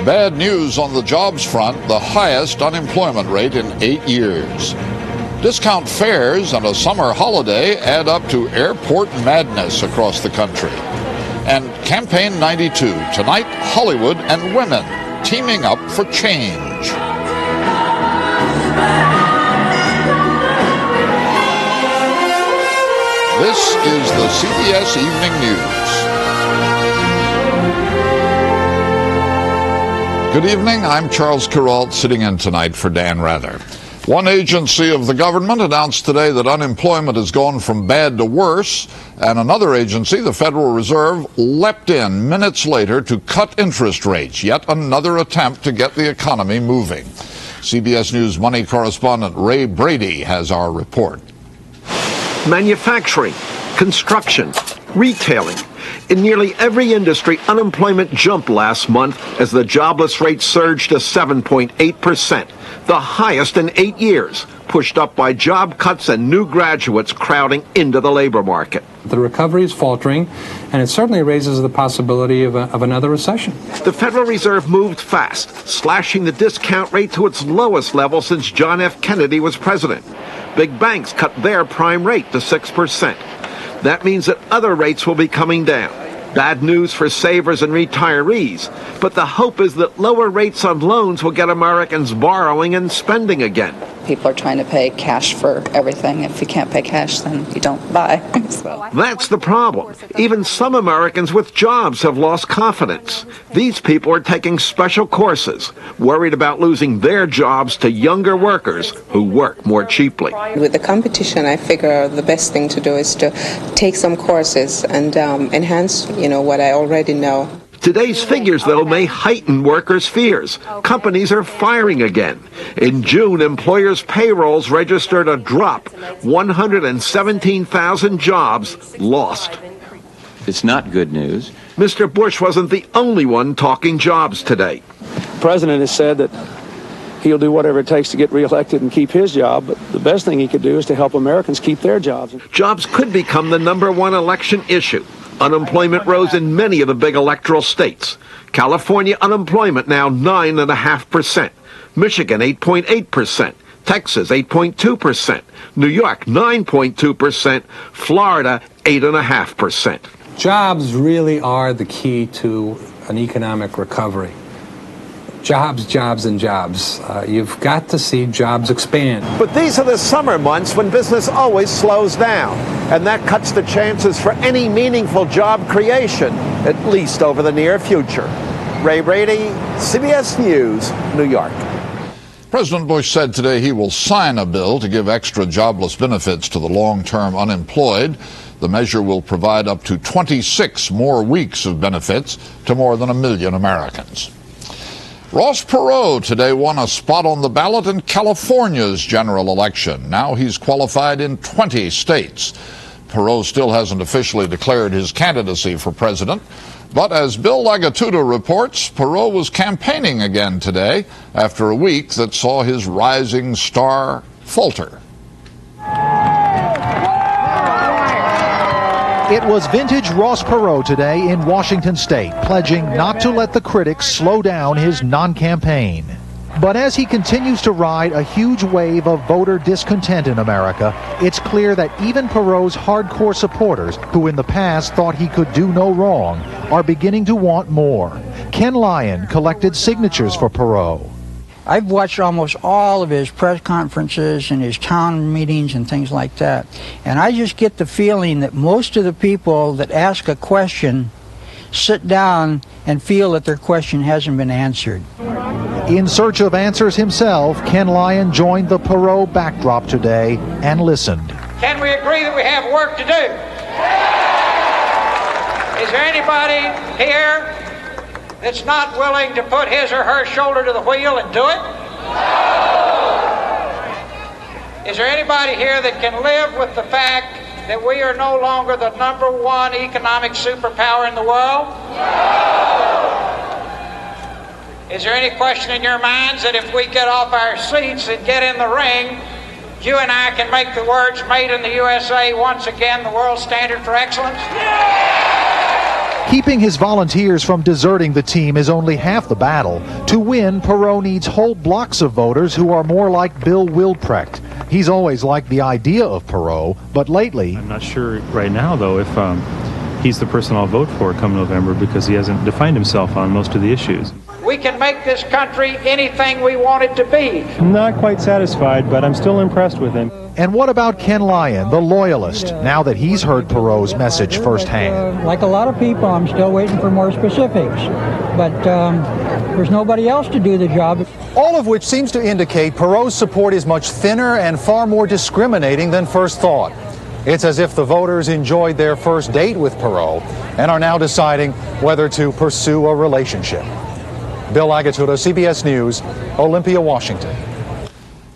Bad news on the jobs front, the highest unemployment rate in 8 years. Discount fares and a summer holiday add up to airport madness across the country. And Campaign 92, tonight, Hollywood and women teaming up for change. This is the CBS Evening News. Good evening, I'm Charles Kuralt, sitting in tonight for Dan Rather. One agency of the government announced today that unemployment has gone from bad to worse, and another agency, the Federal Reserve, leapt in minutes later to cut interest rates, yet another attempt to get the economy moving. CBS News money correspondent Ray Brady has our report. Manufacturing, construction, retailing. In nearly every industry, unemployment jumped last month as the jobless rate surged to 7.8%, the highest in 8 years, pushed up by job cuts and new graduates crowding into the labor market. The recovery is faltering, and it certainly raises the possibility of another recession. The Federal Reserve moved fast, slashing the discount rate to its lowest level since John F. Kennedy was president. Big banks cut their prime rate to 6%. That means that other rates will be coming down. Bad news for savers and retirees, but the hope is that lower rates on loans will get Americans borrowing and spending again. People are trying to pay cash for everything. If you can't pay cash, then you don't buy. So. That's the problem. Even some Americans with jobs have lost confidence. These people are taking special courses, worried about losing their jobs to younger workers who work more cheaply. With the competition, I figure the best thing to do is to take some courses and enhance, what I already know. Today's figures, though, may heighten workers' fears. Companies are firing again. In June, employers' payrolls registered a drop. 117,000 jobs lost. It's not good news. Mr. Bush wasn't the only one talking jobs today. The president has said that he'll do whatever it takes to get reelected and keep his job, but the best thing he could do is to help Americans keep their jobs. Jobs could become the #1 election issue. Unemployment rose in many of the big electoral states. California unemployment now 9.5%. Michigan 8.8%. Texas 8.2%. New York 9.2%. Florida 8.5%. Jobs really are the key to an economic recovery. Jobs, jobs, and jobs. You've got to see jobs expand. But these are the summer months when business always slows down, and that cuts the chances for any meaningful job creation, at least over the near future. Ray Brady, CBS News, New York. President Bush said today he will sign a bill to give extra jobless benefits to the long-term unemployed. The measure will provide up to 26 more weeks of benefits to more than 1 million Americans. Ross Perot today won a spot on the ballot in California's general election. Now he's qualified in 20 states. Perot still hasn't officially declared his candidacy for president, but as Bill Lagatuda reports, Perot was campaigning again today after a week that saw his rising star falter. It was vintage Ross Perot today in Washington state, pledging not to let the critics slow down his non-campaign. But as he continues to ride a huge wave of voter discontent in America, it's clear that even Perot's hardcore supporters, who in the past thought he could do no wrong, are beginning to want more. Ken Lyon collected signatures for Perot. I've watched almost all of his press conferences and his town meetings and things like that. And I just get the feeling that most of the people that ask a question sit down and feel that their question hasn't been answered. In search of answers himself, Ken Lyon joined the Perot backdrop today and listened. Can we agree that we have work to do? Is there anybody here that's not willing to put his or her shoulder to the wheel and do it? Is there anybody here that can live with the fact that we are no longer the #1 economic superpower in the world? Is there any question in your minds that if we get off our seats and get in the ring, you and I can make the words "Made in the USA" once again the world standard for excellence? Keeping his volunteers from deserting the team is only half the battle. To win, Perot needs whole blocks of voters who are more like Bill Wilprecht. He's always liked the idea of Perot, but lately... I'm not sure right now, though, if he's the person I'll vote for come November, because he hasn't defined himself on most of the issues. We can make this country anything we want it to be. I'm not quite satisfied, but I'm still impressed with him. And what about Ken Lyon, the loyalist, now that he's heard Perot's message firsthand? Like a lot of people, I'm still waiting for more specifics. But there's nobody else to do the job. All of which seems to indicate Perot's support is much thinner and far more discriminating than first thought. It's as if the voters enjoyed their first date with Perot and are now deciding whether to pursue a relationship. Bill Agatuda, CBS News, Olympia, Washington.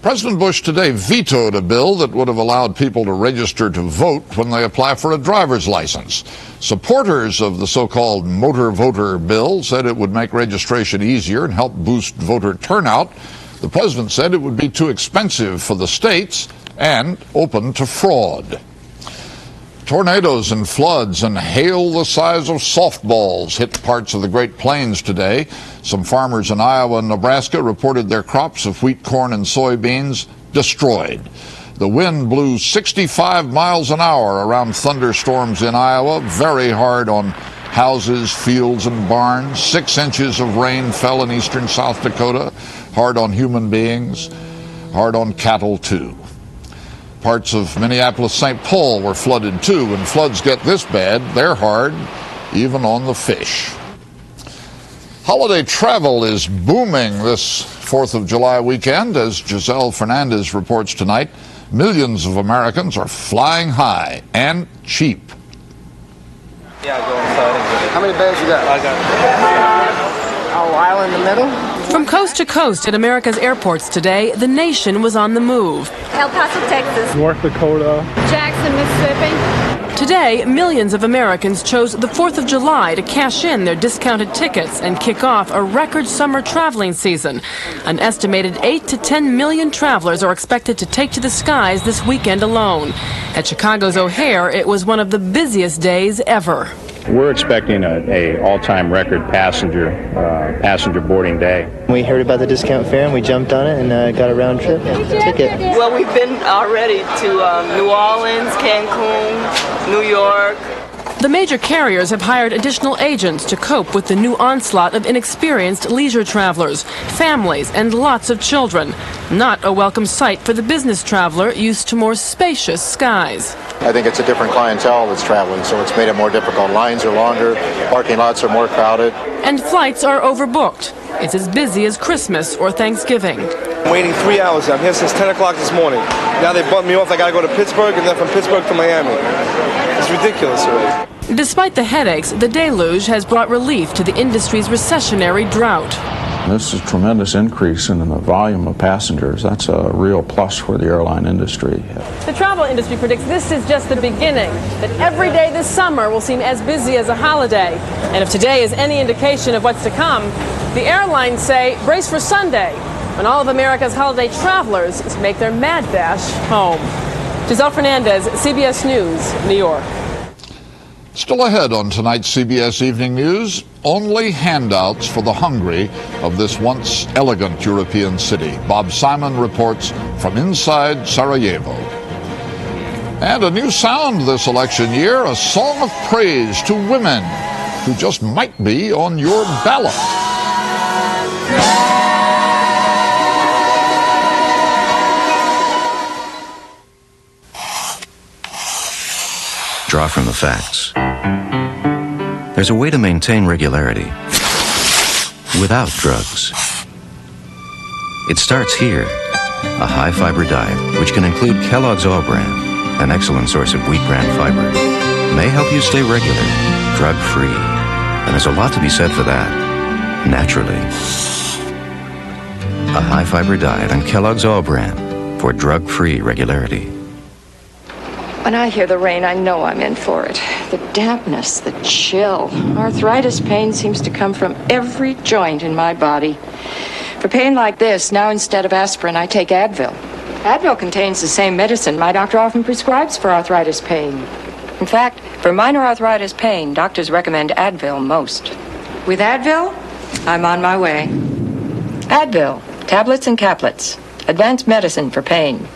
President Bush today vetoed a bill that would have allowed people to register to vote when they apply for a driver's license. Supporters of the so-called motor voter bill said it would make registration easier and help boost voter turnout. The president said it would be too expensive for the states and open to fraud. Tornadoes and floods and hail the size of softballs hit parts of the Great Plains today. Some farmers in Iowa and Nebraska reported their crops of wheat, corn, and soybeans destroyed. The wind blew 65 miles an hour around thunderstorms in Iowa, very hard on houses, fields, and barns. 6 inches of rain fell in eastern South Dakota, hard on human beings, hard on cattle, too. Parts of Minneapolis-St. Paul were flooded too. When floods get this bad, they're hard, even on the fish. Holiday travel is booming this 4th of July weekend. As Giselle Fernandez reports tonight, millions of Americans are flying high and cheap. Yeah, go inside and get it. How many bags you got? I got a while in the middle. From coast to coast at America's airports today, the nation was on the move. El Paso, Texas. North Dakota. Jackson, Mississippi. Today, millions of Americans chose the 4th of July to cash in their discounted tickets and kick off a record summer traveling season. An estimated 8 to 10 million travelers are expected to take to the skies this weekend alone. At Chicago's O'Hare, it was one of the busiest days ever. We're expecting a all-time record passenger boarding day. We heard about the discount fare and we jumped on it and got a round trip ticket. Well, we've been already to New Orleans, Cancun, New York. The major carriers have hired additional agents to cope with the new onslaught of inexperienced leisure travelers, families, and lots of children. Not a welcome sight for the business traveler used to more spacious skies. I think it's a different clientele that's traveling, so it's made it more difficult. Lines are longer, parking lots are more crowded. And flights are overbooked. It's as busy as Christmas or Thanksgiving. I'm waiting 3 hours. I'm here since 10 o'clock this morning. Now they bumped me off. I got to go to Pittsburgh and then from Pittsburgh to Miami. It's ridiculous already. Despite the headaches, the deluge has brought relief to the industry's recessionary drought. This is a tremendous increase in the volume of passengers. That's a real plus for the airline industry. The travel industry predicts this is just the beginning, that every day this summer will seem as busy as a holiday. And if today is any indication of what's to come, the airlines say brace for Sunday, when all of America's holiday travelers make their mad dash home. Giselle Fernandez, CBS News, New York. Still ahead on tonight's CBS Evening News, only handouts for the hungry of this once elegant European city. Bob Simon reports from inside Sarajevo. And a new sound this election year, a song of praise to women who just might be on your ballot. Draw from the facts. There's a way to maintain regularity without drugs. It starts here. A high-fiber diet, which can include Kellogg's All Bran, an excellent source of wheat bran fiber, may help you stay regular, drug-free. And there's a lot to be said for that, naturally. A high-fiber diet on Kellogg's All Bran for drug-free regularity. When I hear the rain, I know I'm in for it. The dampness, the chill. Arthritis pain seems to come from every joint in my body. For pain like this, now instead of aspirin, I take Advil. Advil contains the same medicine my doctor often prescribes for arthritis pain. In fact, for minor arthritis pain, doctors recommend Advil most. With Advil, I'm on my way. Advil, tablets and caplets. Advanced medicine for pain.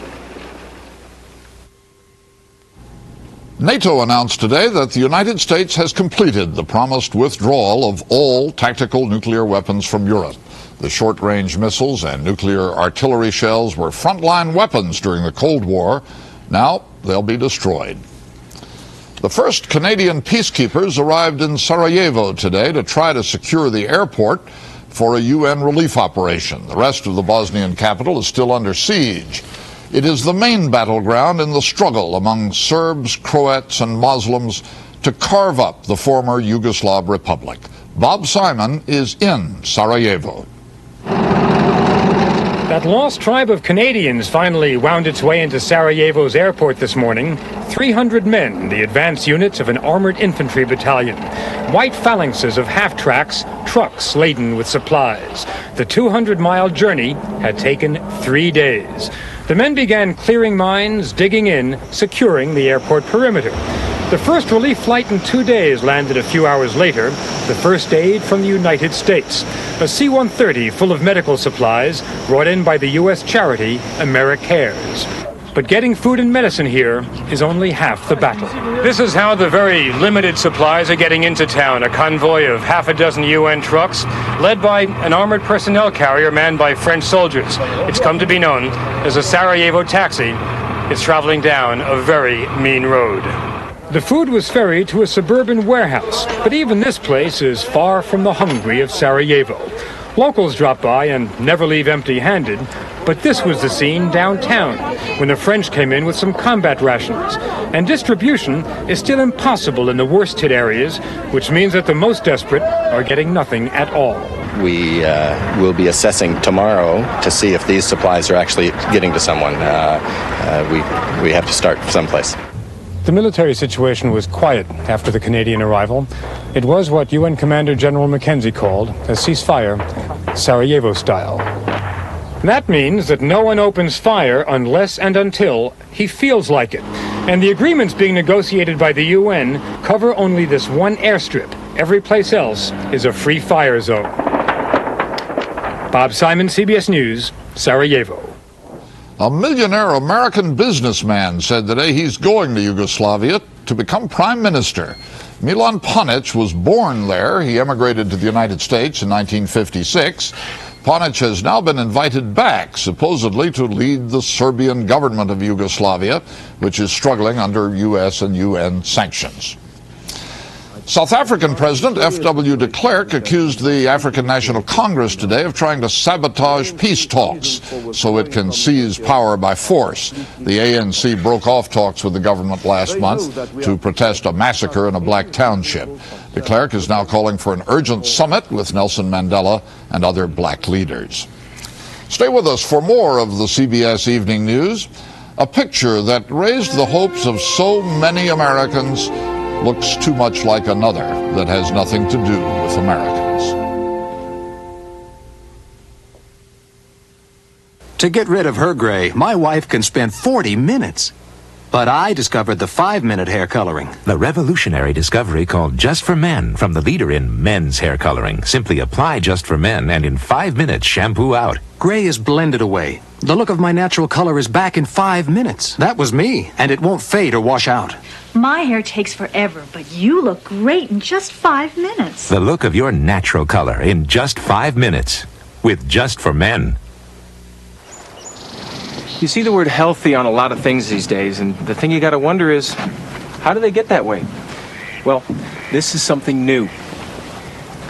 NATO announced today that the United States has completed the promised withdrawal of all tactical nuclear weapons from Europe. The short-range missiles and nuclear artillery shells were frontline weapons during the Cold War. Now they'll be destroyed. The first Canadian peacekeepers arrived in Sarajevo today to try to secure the airport for a UN relief operation. The rest of the Bosnian capital is still under siege. It is the main battleground in the struggle among Serbs, Croats, and Muslims to carve up the former Yugoslav republic. Bob Simon is in Sarajevo. That lost tribe of Canadians finally wound its way into Sarajevo's airport this morning. 300 men, the advance units of an armored infantry battalion. White phalanxes of half-tracks, trucks laden with supplies. The 200-mile journey had taken 3 days. The men began clearing mines, digging in, securing the airport perimeter. The first relief flight in 2 days landed a few hours later, the first aid from the United States. A C-130 full of medical supplies brought in by the U.S. charity AmeriCares. But getting food and medicine here is only half the battle. This is how the very limited supplies are getting into town. A convoy of half a dozen UN trucks, led by an armored personnel carrier manned by French soldiers. It's come to be known as a Sarajevo taxi. It's traveling down a very mean road. The food was ferried to a suburban warehouse, but even this place is far from the hungry of Sarajevo. Locals drop by and never leave empty-handed, but this was the scene downtown when the French came in with some combat rations. And distribution is still impossible in the worst-hit areas, which means that the most desperate are getting nothing at all. We will be assessing tomorrow to see if these supplies are actually getting to someone. We have to start someplace. The military situation was quiet after the Canadian arrival. It was what UN Commander General Mackenzie called a ceasefire, Sarajevo style. That means that no one opens fire unless and until he feels like it. And the agreements being negotiated by the UN cover only this one airstrip. Every place else is a free fire zone. Bob Simon, CBS News, Sarajevo. A millionaire American businessman said today he's going to Yugoslavia to become prime minister. Milan Panic was born there. He emigrated to the United States in 1956. Panic has now been invited back, supposedly to lead the Serbian government of Yugoslavia, which is struggling under U.S. and UN sanctions. South African President F.W. de Klerk accused the African National Congress today of trying to sabotage peace talks so it can seize power by force. The ANC broke off talks with the government last month to protest a massacre in a black township. De Klerk is now calling for an urgent summit with Nelson Mandela and other black leaders. Stay with us for more of the CBS Evening News. A picture that raised the hopes of so many Americans looks too much like another that has nothing to do with Americans. To get rid of her gray, my wife can spend 40 minutes. But I discovered the 5-minute hair coloring. The revolutionary discovery called Just for Men from the leader in men's hair coloring. Simply apply Just for Men and in 5 minutes shampoo out. Gray is blended away. The look of my natural color is back in 5 minutes. That was me, and it won't fade or wash out. My hair takes forever, but you look great in just 5 minutes. The look of your natural color in just 5 minutes with Just for Men. You see the word healthy on a lot of things these days, and the thing you gotta wonder is, how do they get that way? Well, this is something new.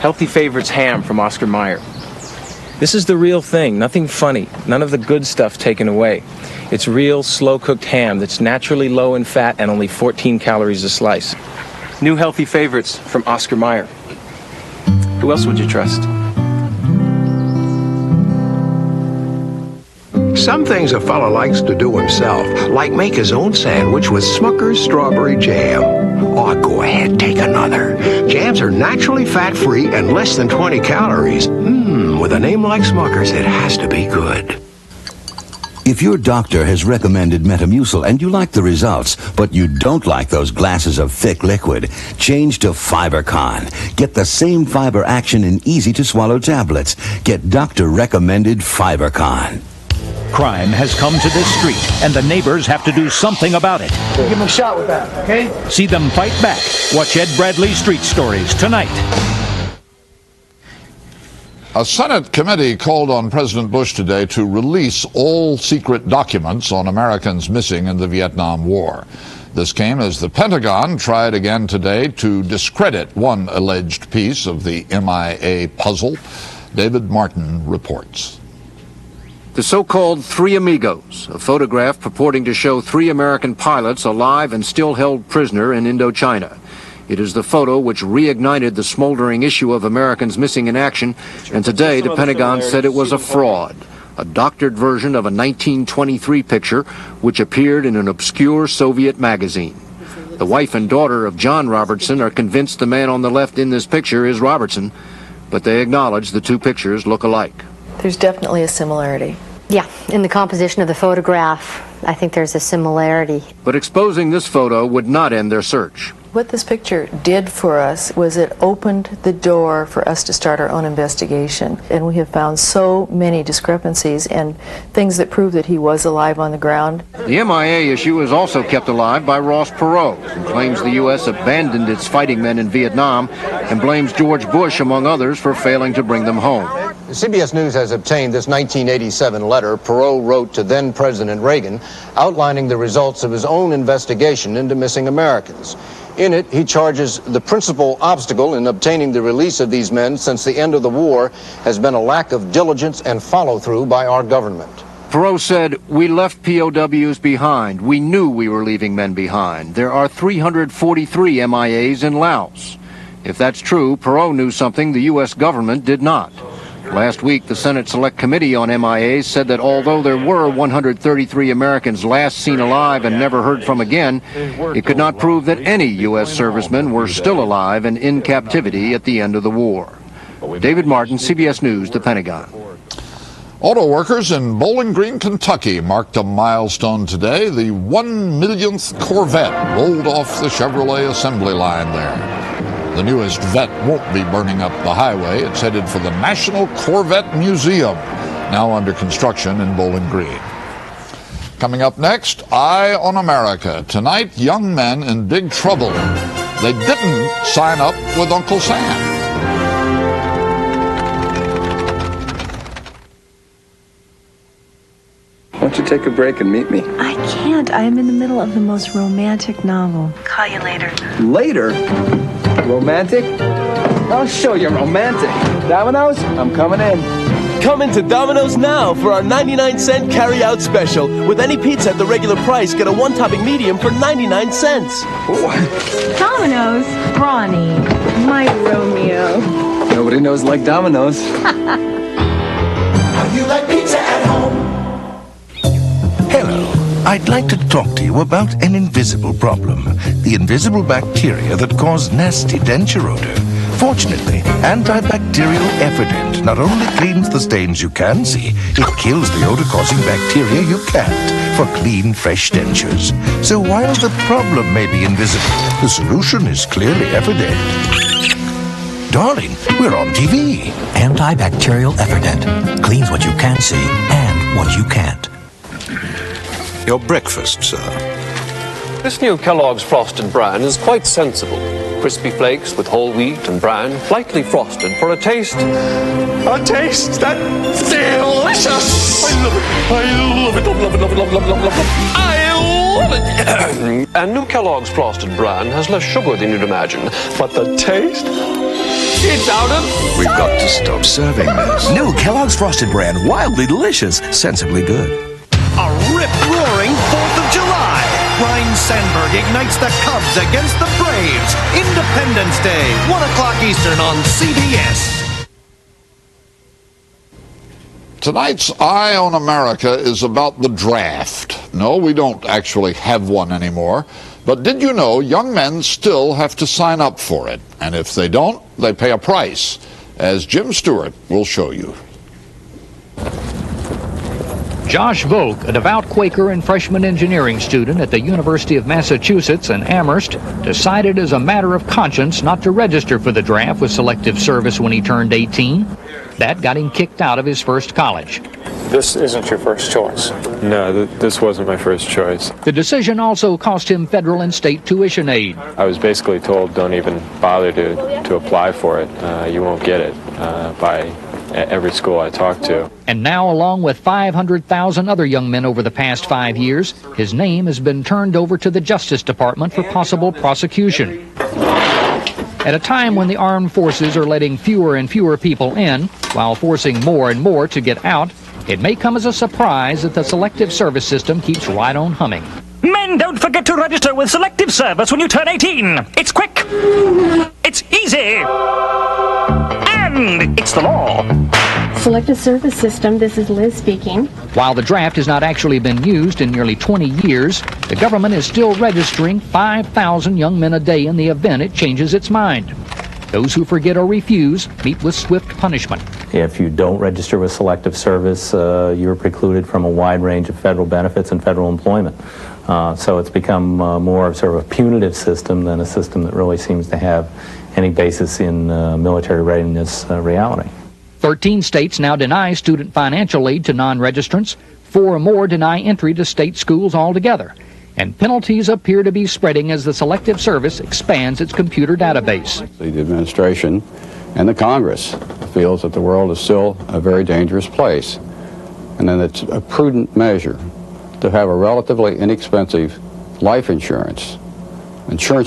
Healthy Favorites ham from Oscar Mayer. This is the real thing, nothing funny, none of the good stuff taken away. It's real, slow-cooked ham that's naturally low in fat and only 14 calories a slice. New Healthy Favorites from Oscar Mayer. Who else would you trust? Some things a fella likes to do himself, like make his own sandwich with Smucker's strawberry jam. Oh, go ahead, take another. Jams are naturally fat-free and less than 20 calories. With a name like Smucker's, it has to be good. If your doctor has recommended Metamucil and you like the results, but you don't like those glasses of thick liquid, change to FiberCon. Get the same fiber action in easy-to-swallow tablets. Get doctor-recommended FiberCon. Crime has come to this street, and the neighbors have to do something about it. Give him a shot with that, okay? See them fight back. Watch Ed Bradley Street Stories tonight. A Senate committee called on President Bush today to release all secret documents on Americans missing in the Vietnam War. This came as the Pentagon tried again today to discredit one alleged piece of the MIA puzzle. David Martin reports. The so-called Three Amigos, a photograph purporting to show 3 American pilots alive and still held prisoner in Indochina. It is the photo which reignited the smoldering issue of Americans missing in action, and today the Pentagon said it was a fraud, a doctored version of a 1923 picture which appeared in an obscure Soviet magazine. The wife and daughter of John Robertson are convinced the man on the left in this picture is Robertson, but they acknowledge the 2 pictures look alike. There's definitely a similarity. Yeah, in the composition of the photograph, I think there's a similarity. But exposing this photo would not end their search. What this picture did for us was it opened the door for us to start our own investigation. And we have found so many discrepancies and things that prove that he was alive on the ground. The MIA issue is also kept alive by Ross Perot, who claims the U.S. abandoned its fighting men in Vietnam and blames George Bush, among others, for failing to bring them home. CBS News has obtained this 1987 letter Perot wrote to then-President Reagan, outlining the results of his own investigation into missing Americans. In it, he charges the principal obstacle in obtaining the release of these men since the end of the war has been a lack of diligence and follow-through by our government. Perot said, "We left POWs behind. We knew we were leaving men behind. There are 343 MIAs in Laos." If that's true, Perot knew something the U.S. government did not. Last week, the Senate Select Committee on MIAs said that although there were 133 Americans last seen alive and never heard from again, it could not prove that any U.S. servicemen were still alive and in captivity at the end of the war. David Martin, CBS News, The Pentagon. Auto workers in Bowling Green, Kentucky marked a milestone today. The 1 millionth Corvette rolled off the Chevrolet assembly line there. The newest Vette won't be burning up the highway. It's headed for the National Corvette Museum, now under construction in Bowling Green. Coming up next, Eye on America. Tonight, young men in big trouble. They didn't sign up with Uncle Sam. Why don't you take a break and meet me? I can't. I am in the middle of the most romantic novel. Call you later. Later? Romantic? I'll show you romantic. Domino's? I'm coming in. Come into Domino's now for our 99-cent carry-out special. With any pizza at the regular price, get a one-topping medium for 99 cents. Domino's? Ronnie, my Romeo. Nobody knows like Domino's. How you like pizza at home? Hello. I'd like to talk to you about an invisible problem. The invisible bacteria that cause nasty denture odor. Fortunately, antibacterial Effident not only cleans the stains you can see, it kills the odor-causing bacteria you can't for clean, fresh dentures. So while the problem may be invisible, the solution is clearly evident. Darling, we're on TV. Antibacterial Effident cleans what you can see and what you can't. Your breakfast, sir. This new Kellogg's Frosted Bran is quite sensible. Crispy flakes with whole wheat and bran, lightly frosted for a taste that's delicious. I love it. I love it, love it, love it, love it, love it, love it, love it. I love it. And new Kellogg's Frosted Bran has less sugar than you'd imagine, but the taste, it's out of... We've got to stop serving this. New Kellogg's Frosted Bran, wildly delicious, sensibly good. A rip-roaring 4th of July. Ryne Sandberg ignites the Cubs against the Braves. Independence Day, 1 o'clock Eastern on CBS. Tonight's Eye on America is about the draft. No, we don't actually have one anymore. But did you know young men still have to sign up for it? And if they don't, they pay a price, as Jim Stewart will show you. Josh Volk, a devout Quaker and freshman engineering student at the University of Massachusetts in Amherst, decided as a matter of conscience not to register for the draft with Selective Service when he turned 18. That got him kicked out of his first college. This isn't your first choice. No, this wasn't my first choice. The decision also cost him federal and state tuition aid. I was basically told, don't even bother to apply for it. You won't get it by every school I talked to. And now, along with 500,000 other young men over the past 5 years, his name has been turned over to the Justice Department for possible prosecution. At a time when the armed forces are letting fewer and fewer people in, while forcing more and more to get out, it may come as a surprise that the Selective Service system keeps right on humming. Men, don't forget to register with Selective Service when you turn 18. It's quick, it's easy, and it's the law. Selective Service System, this is Liz speaking. While the draft has not actually been used in nearly 20 years, the government is still registering 5,000 young men a day in the event it changes its mind. Those who forget or refuse meet with swift punishment. If you don't register with Selective Service, you're precluded from a wide range of federal benefits and federal employment. So it's become more of sort of a punitive system than a system that really seems to have any basis in military readiness reality. 13 states now deny student financial aid to non-registrants. 4 more deny entry to state schools altogether. And penalties appear to be spreading as the Selective Service expands its computer database. The administration and the Congress feels that the world is still a very dangerous place, and then it's a prudent measure to have a relatively inexpensive life insurance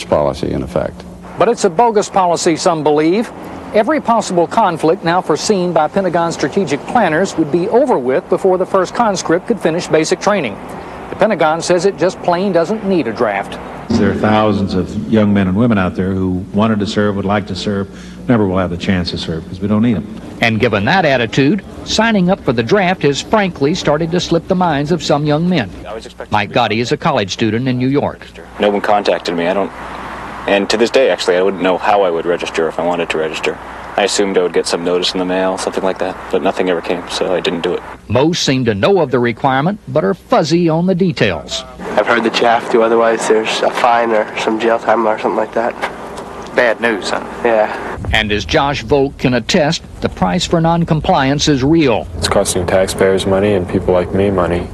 policy in effect. But it's a bogus policy, some believe. Every possible conflict now foreseen by Pentagon strategic planners would be over with before the first conscript could finish basic training. The Pentagon says it just plain doesn't need a draft. There are thousands of young men and women out there who wanted to serve, would like to serve, never will have the chance to serve because we don't need them. And given that attitude, signing up for the draft has frankly started to slip the minds of some young men. Mike Gotti is a college student in New York. No one contacted me. And to this day, actually, I wouldn't know how I would register if I wanted to register. I assumed I would get some notice in the mail, something like that, but nothing ever came, so I didn't do it. Most seem to know of the requirement, but are fuzzy on the details. I've heard that you have to, otherwise there's a fine or some jail time or something like that. Bad news, huh? Yeah. And as Josh Volk can attest, the price for non-compliance is real. It's costing taxpayers money and people like me money.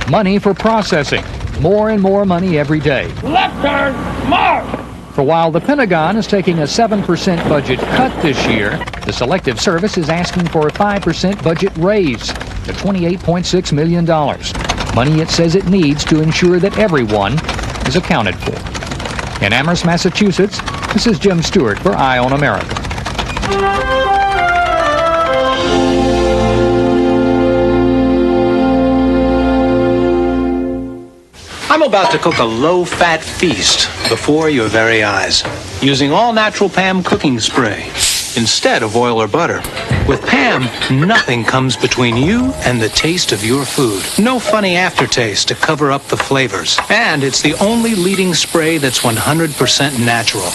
Money for processing. More and more money every day. Left turn, march! For while the Pentagon is taking a 7% budget cut this year, the Selective Service is asking for a 5% budget raise to $28.6 million. Money it says it needs to ensure that everyone is accounted for. In Amherst, Massachusetts, this is Jim Stewart for Eye on America. I'm about to cook a low-fat feast before your very eyes, using all-natural Pam cooking spray instead of oil or butter. With Pam, nothing comes between you and the taste of your food. No funny aftertaste to cover up the flavors. And it's the only leading spray that's 100% natural.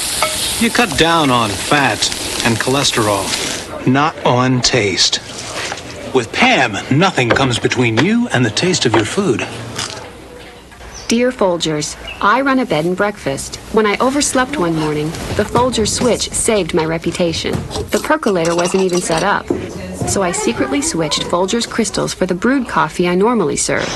You cut down on fat and cholesterol, not on taste. With Pam, nothing comes between you and the taste of your food. Dear Folgers, I run a bed and breakfast. When I overslept one morning, the Folgers switch saved my reputation. The percolator wasn't even set up, so I secretly switched Folgers crystals for the brewed coffee I normally serve.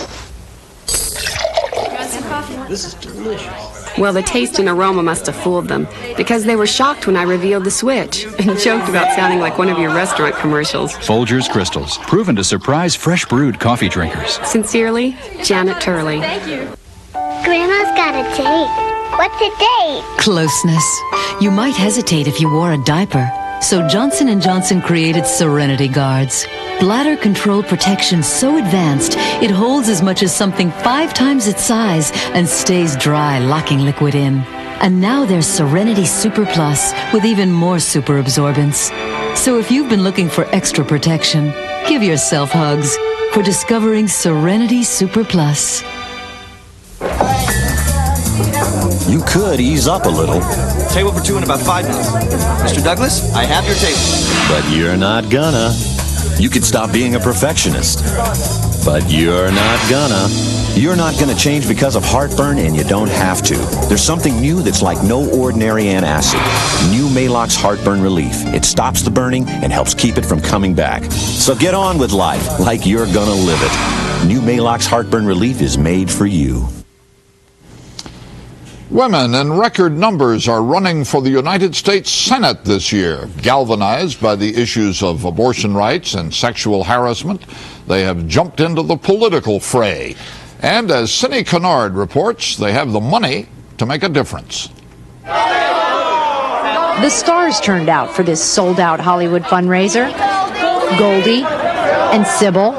This is delicious. Well, the taste and aroma must have fooled them, because they were shocked when I revealed the switch and joked about sounding like one of your restaurant commercials. Folgers Crystals, proven to surprise fresh brewed coffee drinkers. Sincerely, Janet Turley. Thank you. Grandma's got a date. What's a date? Closeness. You might hesitate if you wore a diaper. So Johnson & Johnson created Serenity Guards. Bladder control protection so advanced, it holds as much as something 5 times its size and stays dry, locking liquid in. And now there's Serenity Super Plus with even more super absorbance. So if you've been looking for extra protection, give yourself hugs for discovering Serenity Super Plus. You could ease up a little. Table for 2 in about 5 minutes. Mr. Douglas, I have your table. But you're not gonna. You could stop being a perfectionist. But you're not gonna. You're not gonna change because of heartburn, and you don't have to. There's something new that's like no ordinary antacid. New Maalox Heartburn Relief. It stops the burning and helps keep it from coming back. So get on with life like you're gonna live it. New Maalox Heartburn Relief is made for you. Women in record numbers are running for the United States Senate this year. Galvanized by the issues of abortion rights and sexual harassment, they have jumped into the political fray. And as Cindy Kennard reports, they have the money to make a difference. The stars turned out for this sold-out Hollywood fundraiser. Goldie and Sybil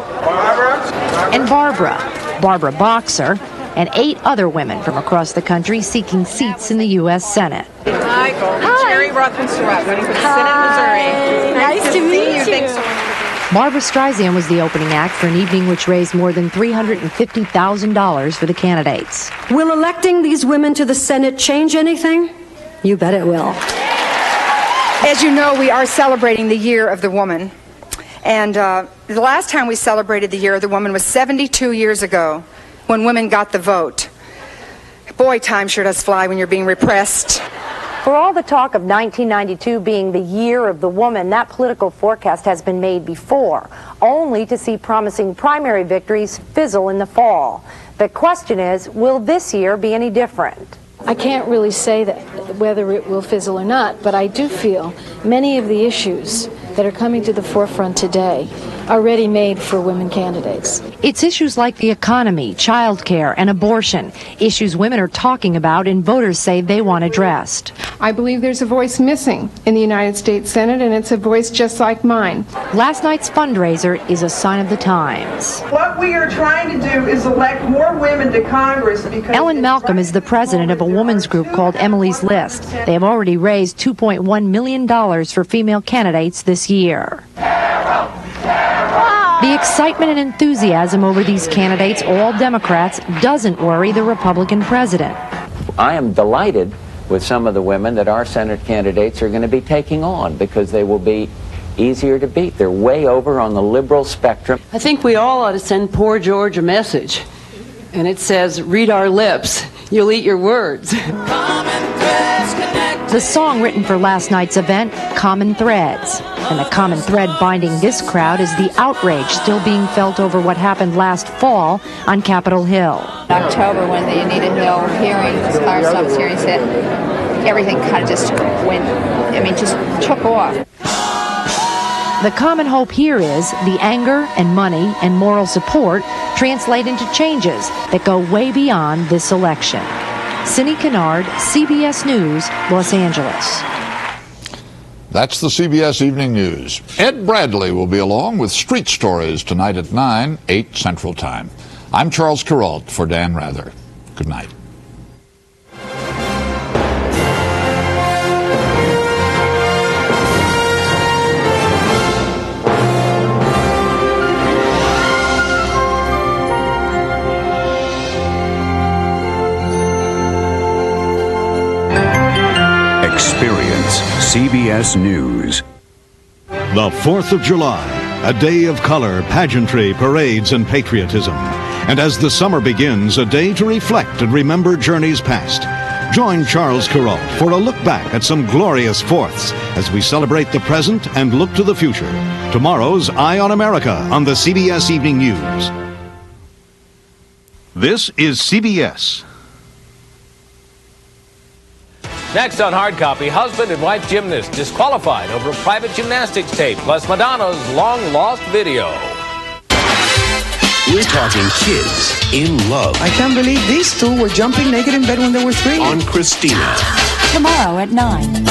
and Barbara Boxer, and 8 other women from across the country seeking seats in the U.S. Senate. Hi, Goldie. Jerry Rothman Surratt, running for the Senate, Missouri. Nice to meet you. Thanks so much. Barbara Streisand was the opening act for an evening which raised more than $350,000 for the candidates. Will electing these women to the Senate change anything? You bet it will. As you know, we are celebrating the Year of the Woman. And the last time we celebrated the Year of the Woman was 72 years ago, when women got the vote. Boy, time sure does fly when you're being repressed. For all the talk of 1992 being the Year of the Woman, that political forecast has been made before, only to see promising primary victories fizzle in the fall. The question is, will this year be any different? I can't really say that whether it will fizzle or not, but I do feel many of the issues that are coming to the forefront today are ready-made for women candidates. It's issues like the economy, childcare, and abortion, issues women are talking about and voters say they want addressed. I believe there's a voice missing in the United States Senate, and it's a voice just like mine. Last night's fundraiser is a sign of the times. What we are trying to do is elect more women to Congress because... Ellen Malcolm is the president of a women's group called Emily's List. They have already raised $2.1 million for female candidates this year. The excitement and enthusiasm over these candidates, all Democrats, doesn't worry the Republican president. I am delighted with some of the women that our Senate candidates are going to be taking on because they will be easier to beat. They're way over on the liberal spectrum. I think we all ought to send poor George a message. And it says, read our lips, you'll eat your words. The song written for last night's event, Common Threads. And the common thread binding this crowd is the outrage still being felt over what happened last fall on Capitol Hill. In October, when the Anita Hill hearings, Clarence Thomas hearings hit, everything kind of just took off. The common hope here is the anger and money and moral support translate into changes that go way beyond this election. Cindy Kennard, CBS News, Los Angeles. That's the CBS Evening News. Ed Bradley will be along with Street Stories tonight at 9, 8 Central Time. I'm Charles Kuralt for Dan Rather. Good night. Experience CBS News. The 4th of July, a day of color, pageantry, parades, and patriotism. And as the summer begins, a day to reflect and remember journeys past. Join Charles Kuralt for a look back at some glorious 4ths as we celebrate the present and look to the future. Tomorrow's Eye on America on the CBS Evening News. This is CBS. Next on Hard Copy, husband and wife gymnast disqualified over a private gymnastics tape, plus Madonna's long-lost video. We're talking kids in love. I can't believe these two were jumping naked in bed when they were 3. On Christina. Tomorrow at 9.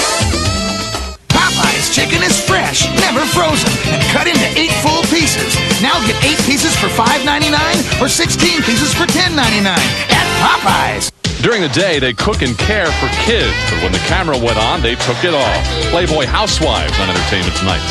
Popeye's chicken is fresh, never frozen, and cut into 8 full pieces. Now get 8 pieces for $5.99 or 16 pieces for $10.99 at Popeye's. During the day, they cook and care for kids, but when the camera went on, they took it all. Playboy Housewives on Entertainment Tonight.